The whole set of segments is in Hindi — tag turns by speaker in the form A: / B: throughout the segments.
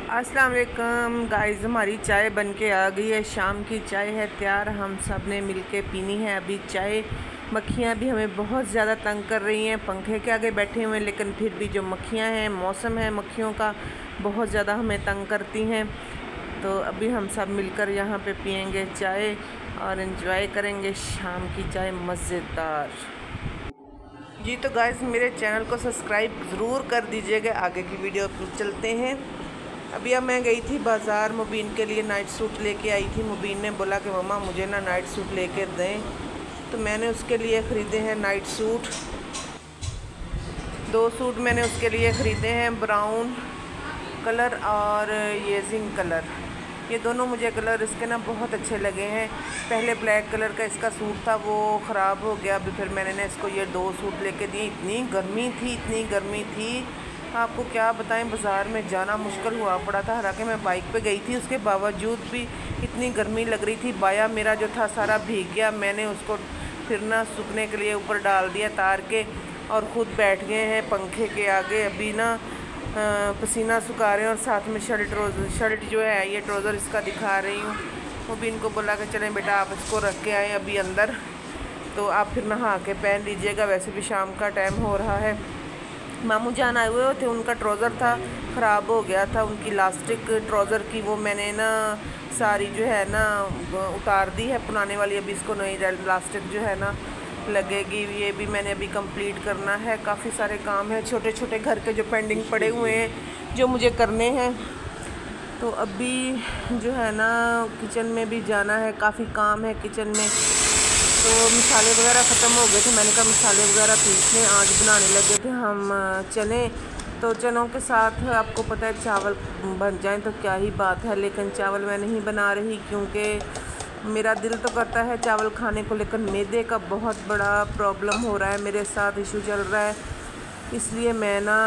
A: अस्सलाम वालेकुम गाइस, हमारी चाय बन के आ गई है। शाम की चाय है तैयार, हम सब ने मिल के पीनी है अभी चाय। मक्खियाँ भी हमें बहुत ज़्यादा तंग कर रही हैं, पंखे के आगे बैठे हुए हैं, लेकिन फिर भी जो मक्खियाँ हैं, मौसम है मक्खियों का, बहुत ज़्यादा हमें तंग करती हैं। तो अभी हम सब मिलकर यहाँ पे पियेंगे चाय और इन्जॉय करेंगे शाम की चाय मज़ेदार। जी तो गाइस, मेरे चैनल को सब्सक्राइब ज़रूर कर दीजिएगा। आगे की वीडियो चलते हैं। अभी अब मैं गई थी बाज़ार मुबीन के लिए, नाइट सूट लेके आई थी। मुबीन ने बोला कि मम्मा मुझे ना नाइट सूट लेके दें, तो मैंने उसके लिए ख़रीदे हैं नाइट सूट। 2 सूट मैंने उसके लिए ख़रीदे हैं, ब्राउन कलर और ये जिंक कलर। ये दोनों मुझे कलर इसके ना बहुत अच्छे लगे हैं। पहले ब्लैक कलर का इसका सूट था, वो ख़राब हो गया। अभी फिर मैंने इसको ये 2 सूट लेके दिए। इतनी गर्मी थी, आपको क्या बताएं, बाज़ार में जाना मुश्किल हुआ पड़ा था। हालांकि मैं बाइक पे गई थी, उसके बावजूद भी इतनी गर्मी लग रही थी। बाया मेरा जो था सारा भीग गया। मैंने उसको फिर ना सूखने के लिए ऊपर डाल दिया तार के, और ख़ुद बैठ गए हैं पंखे के आगे। अभी ना पसीना सुखा रहे हैं, और साथ में शर्ट जो है, ये ट्राउज़र इसका दिखा रही हूँ। मुबीन को बोला कि चलें बेटा आप इसको रख के आएँ अभी अंदर, तो आप फिर नहा के पहन लीजिएगा। वैसे भी शाम का टाइम हो रहा है। मामू जान आए हुए थे, उनका ट्राउज़र था ख़राब हो गया था, उनकी लास्टिक ट्राउज़र की, वो मैंने ना सारी जो है ना उतार दी है पुराने वाली। अभी इसको नई लास्टिक जो है ना लगेगी। ये भी मैंने अभी कंप्लीट करना है। काफ़ी सारे काम हैं, छोटे छोटे घर के जो पेंडिंग पड़े हुए हैं, जो मुझे करने हैं। तो अभी जो है ना किचन में भी जाना है, काफ़ी काम है किचन में। तो मसाले वगैरह ख़त्म हो गए थे, मैंने कहा मसाले वगैरह पीसने। आज बनाने लगे थे हम चने। तो चनों के साथ आपको पता है चावल बन जाएं तो क्या ही बात है, लेकिन चावल मैं नहीं बना रही क्योंकि मेरा दिल तो करता है चावल खाने को, लेकिन मैदे का बहुत बड़ा प्रॉब्लम हो रहा है मेरे साथ, इशू चल रहा है। इसलिए मैं ना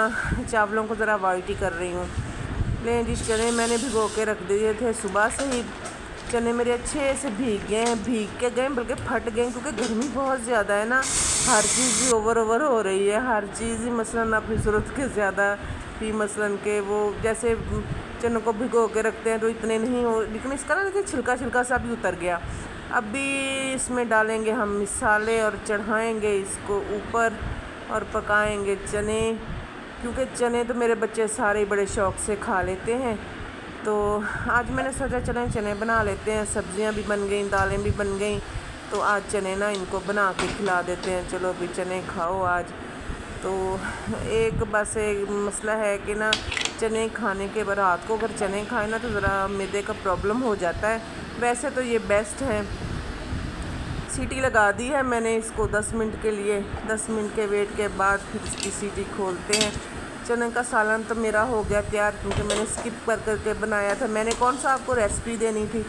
A: चावलों को ज़रा अवॉइड ही कर रही हूँ। लेकिन जिस चने मैंने भिगो के रख दिए थे सुबह से ही, चने मेरे अच्छे से भीग के गए, बल्कि फट गए, क्योंकि गर्मी बहुत ज़्यादा है ना। हर चीज़ ही ओवर हो रही है, हर चीज़ ही मसलन अपनी ज़रूरत के ज़्यादा भी, मसलन के वो जैसे चनों को भिगो के रखते हैं तो इतने नहीं हो, लेकिन इसका ना देखिए छिलका सा भी उतर गया। अभी इसमें डालेंगे हम मसाले और चढ़ाएँगे इसको ऊपर और पकाएँगे चने, क्योंकि चने तो मेरे बच्चे सारे बड़े शौक़ से खा लेते हैं। तो आज मैंने सोचा चलें चने बना लेते हैं, सब्जियां भी बन गई, दालें भी बन गई, तो आज चने ना इनको बना के खिला देते हैं। चलो अभी चने खाओ आज। तो एक बस एक मसला है कि ना चने खाने के बाद रात को अगर चने खाएं ना तो ज़रा मैदे का प्रॉब्लम हो जाता है। वैसे तो ये बेस्ट है। सीटी लगा दी है मैंने इसको 10 मिनट के लिए, 10 मिनट के वेट के बाद फिर इसकी सीटी खोलते हैं। चने का सालन तो मेरा हो गया तैयार, क्योंकि मैंने स्किप करके बनाया था। मैंने कौन सा आपको रेसिपी देनी थी,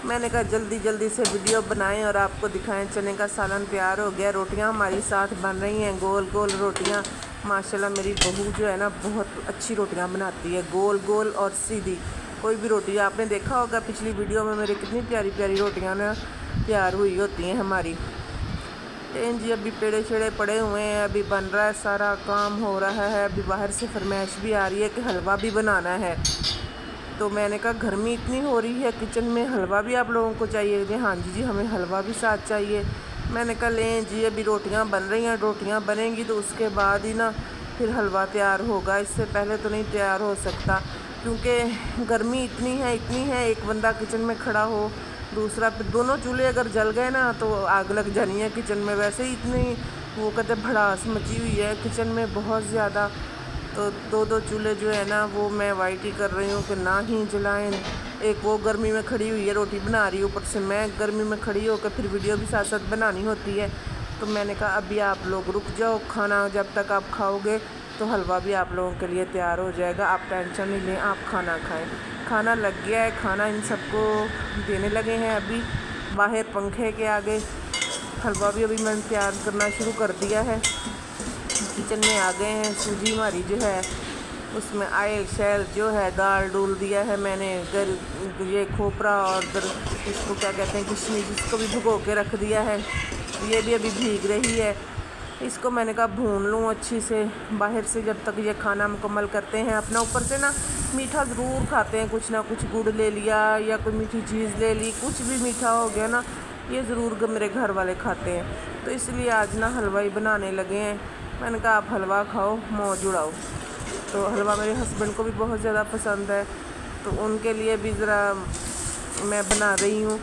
A: मैंने कहा जल्दी से वीडियो बनाएं और आपको दिखाएं। चने का सालन तैयार हो गया। रोटियां हमारी साथ बन रही हैं, गोल गोल रोटियां। माशाल्लाह मेरी बहू जो है ना बहुत अच्छी रोटियां बनाती है, गोल गोल और सीधी। कोई भी रोटी आपने देखा होगा पिछली वीडियो में मेरे कितनी प्यारी प्यारी रोटियाँ ना तैयार हुई होती हैं हमारी। जी अभी पेड़े छेड़े पड़े हुए हैं, अभी बन रहा है, सारा काम हो रहा है। अभी बाहर से फरमाइश भी आ रही है कि हलवा भी बनाना है। तो मैंने कहा गर्मी इतनी हो रही है, किचन में हलवा भी आप लोगों को चाहिए। कि हाँ जी हमें हलवा भी साथ चाहिए। मैंने कहा लें जी, अभी रोटियां बन रही हैं, रोटियां बनेंगी तो उसके बाद ही ना फिर हलवा तैयार होगा, इससे पहले तो नहीं तैयार हो सकता, क्योंकि गर्मी इतनी है। एक बंदा किचन में खड़ा हो, दूसरा फिर दोनों चूल्हे अगर जल गए ना तो आग लग जानी है किचन में। वैसे ही इतनी वो कहते भड़ास मची हुई है किचन में बहुत ज़्यादा। तो 2 चूल्हे जो है ना वो मैं अवॉइड ही कर रही हूँ कि ना ही जलाएं। एक वो गर्मी में खड़ी हुई है, रोटी बना रही है, ऊपर से मैं गर्मी में खड़ी होकर फिर वीडियो भी साथ साथ बनानी होती है। तो मैंने कहा अभी आप लोग रुक जाओ, खाना जब तक आप खाओगे तो हलवा भी आप लोगों के लिए तैयार हो जाएगा। आप टेंशन नहीं लें, आप खाना खाएं। खाना लग गया है, खाना इन सबको देने लगे हैं अभी बाहर पंखे के आगे। हलवा भी अभी मैंने तैयार करना शुरू कर दिया है। किचन में आ गए हैं। सूजी हमारी जो है उसमें आयल शैल जो है दाल डूल दिया है मैंने। ये खोपरा और इसको क्या कहते हैं किशमिश, इसको भी भिगो के रख दिया है। ये भी अभी भीग रही है। इसको मैंने कहा भून लूँ अच्छी से बाहर से, जब तक ये खाना मुकम्मल करते हैं अपना। ऊपर से ना मीठा ज़रूर खाते हैं, कुछ ना कुछ गुड़ ले लिया या कोई मीठी चीज़ ले ली, कुछ भी मीठा हो गया ना ये ज़रूर मेरे घर वाले खाते हैं। तो इसलिए आज ना हलवा ही बनाने लगे हैं। मैंने कहा आप हलवा खाओ, मौज उड़ाओ। तो हलवा मेरे हस्बैंड को भी बहुत ज़्यादा पसंद है, तो उनके लिए भी ज़रा मैं बना रही हूँ।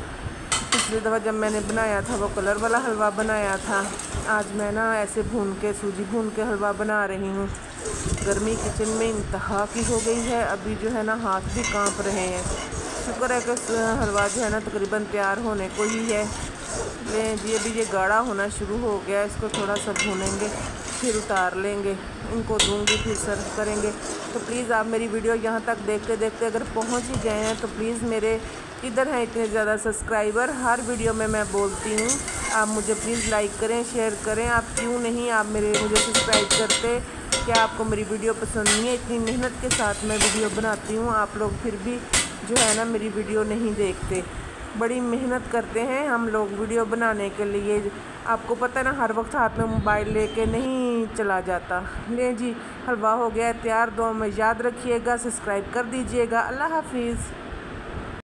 A: पिछली दफ़ा जब मैंने बनाया था वो कलर वाला हलवा बनाया था, आज मैं ना ऐसे भून के सूजी भून के हलवा बना रही हूँ। गर्मी किचन में इंतहा की हो गई है, अभी जो है ना हाथ भी कांप रहे हैं। शुक्र है कि हलवा जो है ना तकरीबन तैयार होने को ही है। लें जी अभी ये गाढ़ा होना शुरू हो गया, इसको थोड़ा सा भूनेंगे फिर उतार लेंगे, इनको दूंगी फिर सर्व करेंगे। तो प्लीज़ आप मेरी वीडियो यहाँ तक देखते देखते अगर पहुँच ही गए हैं तो प्लीज़ मेरे इधर हैं इतने ज़्यादा सब्सक्राइबर, हर वीडियो में मैं बोलती हूँ आप मुझे प्लीज़ लाइक करें, शेयर करें। आप क्यों नहीं आप मुझे सब्सक्राइब करते? क्या आपको मेरी वीडियो पसंद नहीं है? इतनी मेहनत के साथ मैं वीडियो बनाती हूँ, आप लोग फिर भी जो है ना मेरी वीडियो नहीं देखते। बड़ी मेहनत करते हैं हम लोग वीडियो बनाने के लिए। आपको पता है ना हर वक्त हाथ में मोबाइल लेके नहीं चला जाता। ले जी हलवा हो गया तैयार, दुआ में याद रखिएगा, सब्सक्राइब कर दीजिएगा। अल्लाह हाफिज़।